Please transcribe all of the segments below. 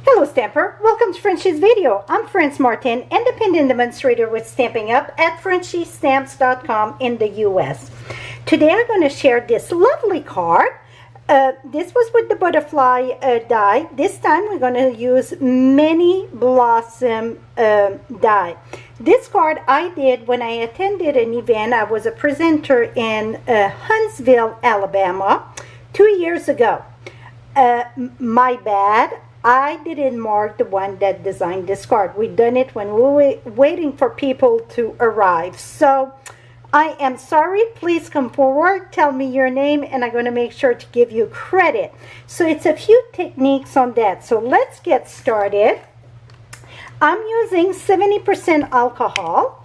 Hello Stamper, welcome to Frenchie's video. I'm France Martin, independent demonstrator with Stamping Up at FrenchieStamps.com in the US. Today I'm going to share this lovely card. This was with the butterfly die. This time we're going to use mini blossom die. This card I did when I attended an event. I was a presenter in Huntsville, Alabama 2 years ago. My bad. I didn't mark the one that designed this card. We done it when we were waiting for people to arrive. So I am sorry. Please come forward, tell me your name, and I'm going to make sure to give you credit. So it's a few techniques on that. So let's get started. I'm using 70% alcohol.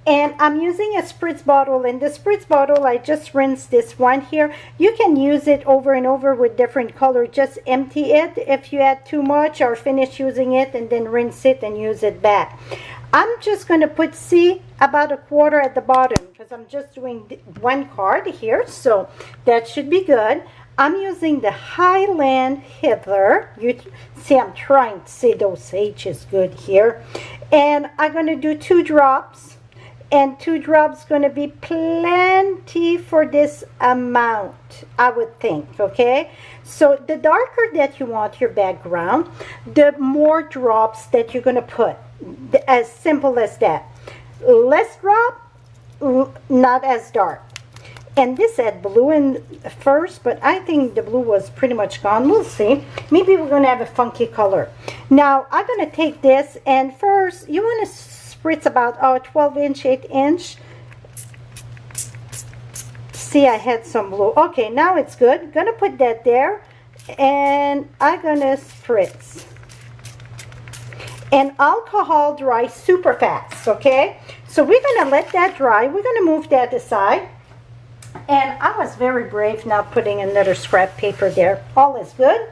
And I'm using a spritz bottle. In the spritz bottle, I just rinsed this one here. You can use it over and over with different color. Just empty it if you add too much or finish using it and then rinse it and use it back. I'm just going to put, see, about a quarter at the bottom because I'm just doing one card here. So that should be good. I'm using the Highland Heather. You see, I'm trying to say those H's good here. And I'm going to do 2 drops. And 2 drops going to be plenty for this amount, I would think, okay? So the darker that you want your background, the more drops that you're going to put. As simple as that. Less drop, not as dark. And this had blue in first, but I think the blue was pretty much gone. We'll see. Maybe we're going to have a funky color. Now, I'm going to take this, and first, you want to spritz about 12-inch, 8-inch. See, I had some blue. Okay, now it's good. Gonna put that there, and I'm gonna spritz. And alcohol dries super fast, okay? So we're gonna let that dry. We're gonna move that aside. And I was very brave not putting another scrap paper there. All is good.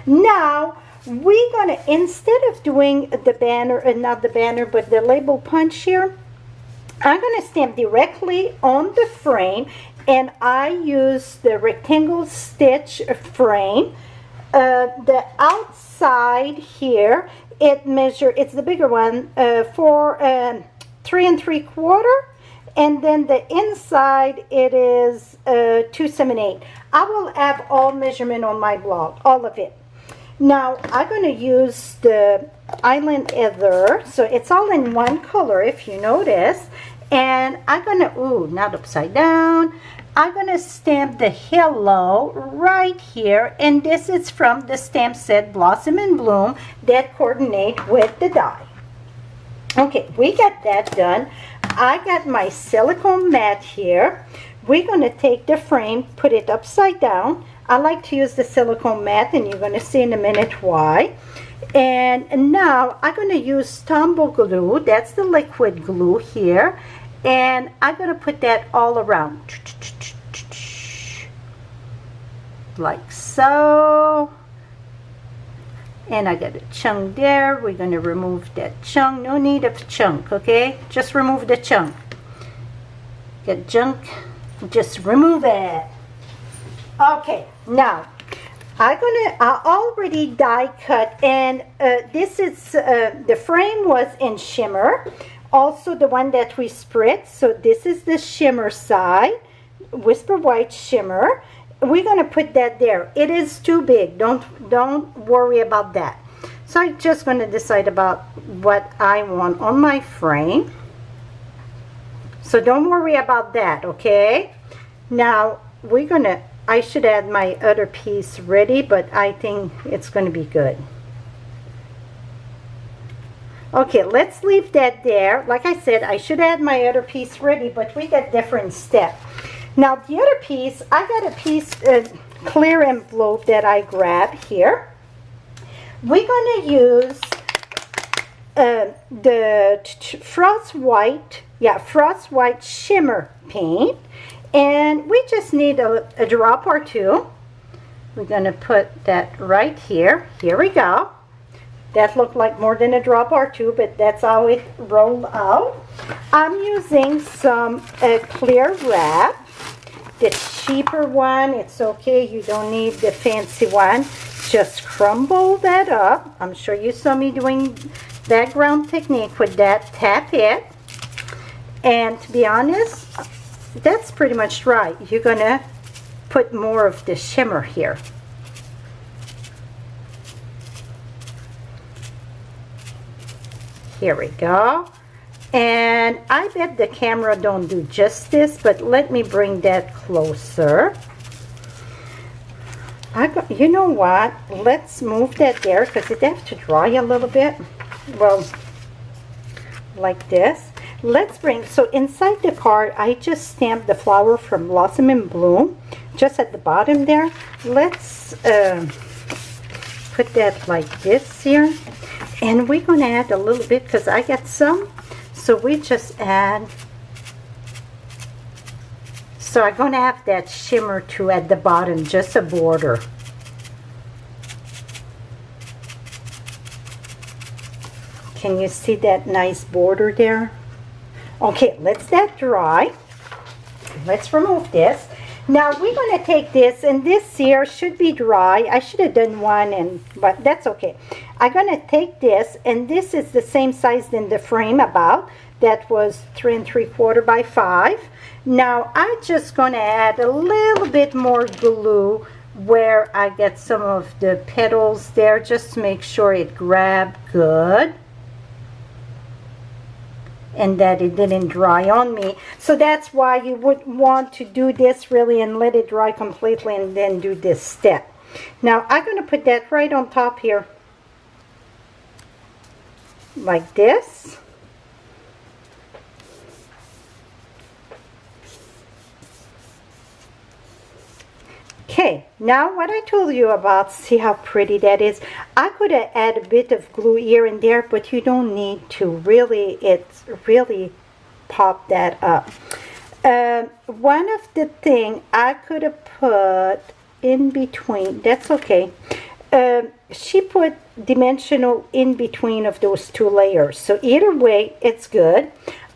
Now, we're going to, instead of doing the banner, not the banner, but the label punch here, I'm going to stamp directly on the frame, and I use the rectangle stitch frame. The outside here, it's the bigger one, for 3 3/4, and then the inside it is 278. I will have all measurement on my blog, all of it. Now, I'm going to use the Highland Heather, so it's all in one color, if you notice. And I'm going to, not upside down, I'm going to stamp the hello right here. And this is from the stamp set Blossom and Bloom that coordinate with the die. Okay, we got that done. I got my silicone mat here. We're going to take the frame, put it upside down. I like to use the silicone mat, and you're going to see in a minute why. And now I'm going to use Tombow glue. That's the liquid glue here. And I'm going to put that all around. Like so. And I got a chunk there. We're going to remove that chunk. No need of chunk, okay? Just remove the chunk. Get junk, just remove it. Okay, now I already die cut, and this is the frame was in shimmer, also the one that we spritz. So this is the shimmer side, Whisper White shimmer. We're gonna put that there. It is too big. Don't worry about that. So I'm just gonna decide about what I want on my frame. So don't worry about that, okay? Now we're gonna. I should add my other piece ready, but I think it's going to be good. Okay, let's leave that there. Like I said, I should add my other piece ready, but we got different steps. Now, the other piece, I got a piece, clear envelope that I grabbed here. We're going to use the Frost White shimmer paint. And we just need a drop or 2. We're going to put that right here. Here we go. That looked like more than a drop or 2, but that's how it rolled out. I'm using some clear wrap. The cheaper one, it's okay. You don't need the fancy one. just crumble that up. I'm sure you saw me doing background technique with that. Tap it. And to be honest, that's pretty much right. You're gonna put more of the shimmer here. Here we go. And I bet the camera don't do justice, but let me bring that closer. You know what? Let's move that there because it has to dry a little bit. Well, like this. Let's bring, so inside the card, I just stamped the flower from Blossom and Bloom, just at the bottom there. Let's put that like this here. And we're going to add a little bit because I got some. So we just add, so I'm going to have that shimmer too at the bottom, just a border. Can you see that nice border there? Okay, let's that dry. Let's remove this. Now we're going to take this, and this here should be dry. I should have done one, but that's okay. I'm going to take this, and this is the same size in the frame about. That was 3 3/4 by 5. Now I'm just going to add a little bit more glue where I get some of the petals there, just to make sure it grabbed good and that it didn't dry on me. So that's why you would want to do this really and let it dry completely and then do this step. Now I'm going to put that right on top here like this. Okay, now what I told you about, see how pretty that is. I could have added a bit of glue here and there, but you don't need to. Really, it's really pop that up. One of the thing I could have put in between, that's okay. She put dimensional in between of those two layers. So either way, it's good.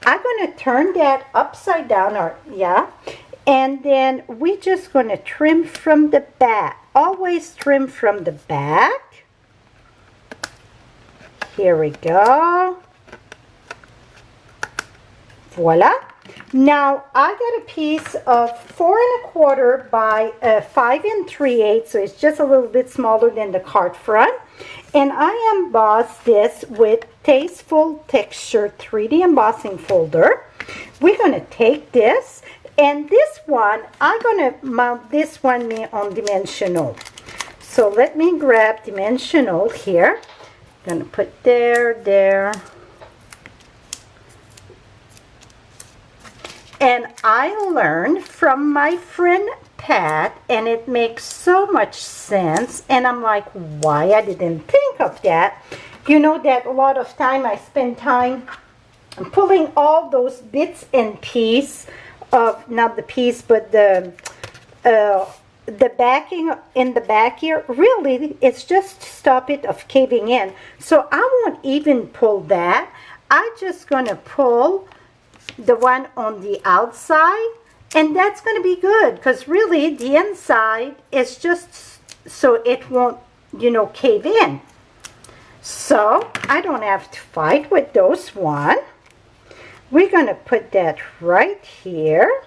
I'm going to turn that upside down, or yeah. And then we're just going to trim from the back. Always trim from the back. Here we go. Voila. Now I got a piece of 4 1/4 by 5 3/8, so it's just a little bit smaller than the card front. And I embossed this with Tasteful Texture 3D embossing folder. We're going to take this. And this one, I'm going to mount this one on dimensional. So let me grab dimensional here. I'm going to put there. And I learned from my friend Pat, and it makes so much sense. And I'm like, why I didn't think of that? You know that a lot of time I spend time pulling all those bits and pieces of, not the piece, but the backing in the back here, really it's just to stop it of caving in. So I won't even pull that. I'm just going to pull the one on the outside, and that's going to be good, because really the inside is just so it won't, you know, cave in. So I don't have to fight with those one. We're going to put that right here.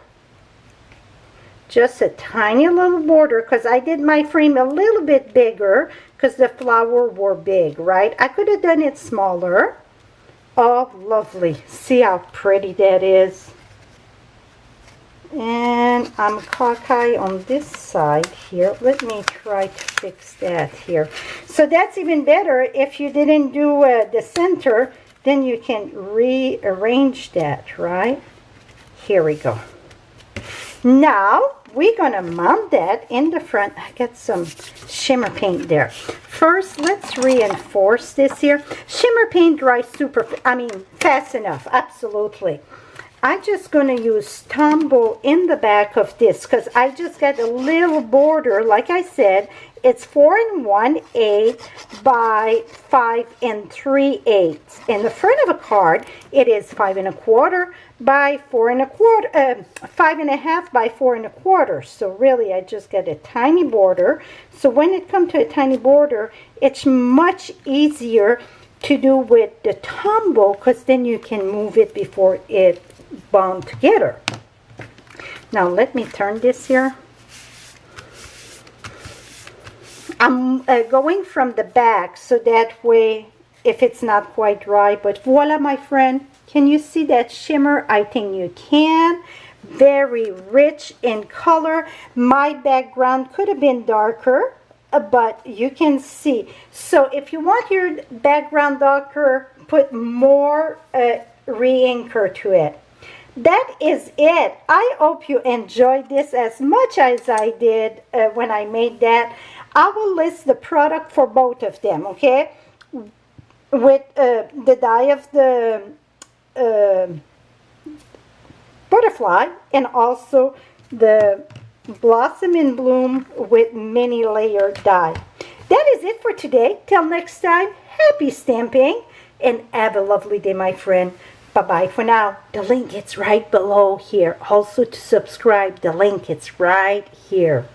Just a tiny little border, because I did my frame a little bit bigger because the flower were big, right? I could have done it smaller. Oh, lovely. See how pretty that is. And I'm cockeye on this side here. Let me try to fix that here. So that's even better. If you didn't do the center, then you can rearrange that, right? Here we go. Now we're gonna mount that in the front. I got some shimmer paint there. First, let's reinforce this here. Shimmer paint dries fast enough, absolutely. I'm just gonna use Tombow in the back of this because I just got a little border. Like I said, it's 4 1/8 by 5 3/8. In the front of a card, it is 5 1/4 by 4 1/4, 5 1/2 by 4 1/4. So really I just get a tiny border. So when it comes to a tiny border, it's much easier to do with the tumble, because then you can move it before it bound together. Now let me turn this here. I'm going from the back, so that way if it's not quite dry. But voila, my friend, can you see that shimmer? I think you can. Very rich in color. My background could have been darker, but you can see. So if you want your background darker, put more re-inker to it. That is it. I hope you enjoyed this as much as I did when I made that. I will list the product for both of them, okay? With the die of the butterfly, and also the Blossom in Bloom with mini layer die. That is it for today. Till next time, happy stamping and have a lovely day, my friend. Bye-bye for now. The link is right below here. Also to subscribe, the link is right here.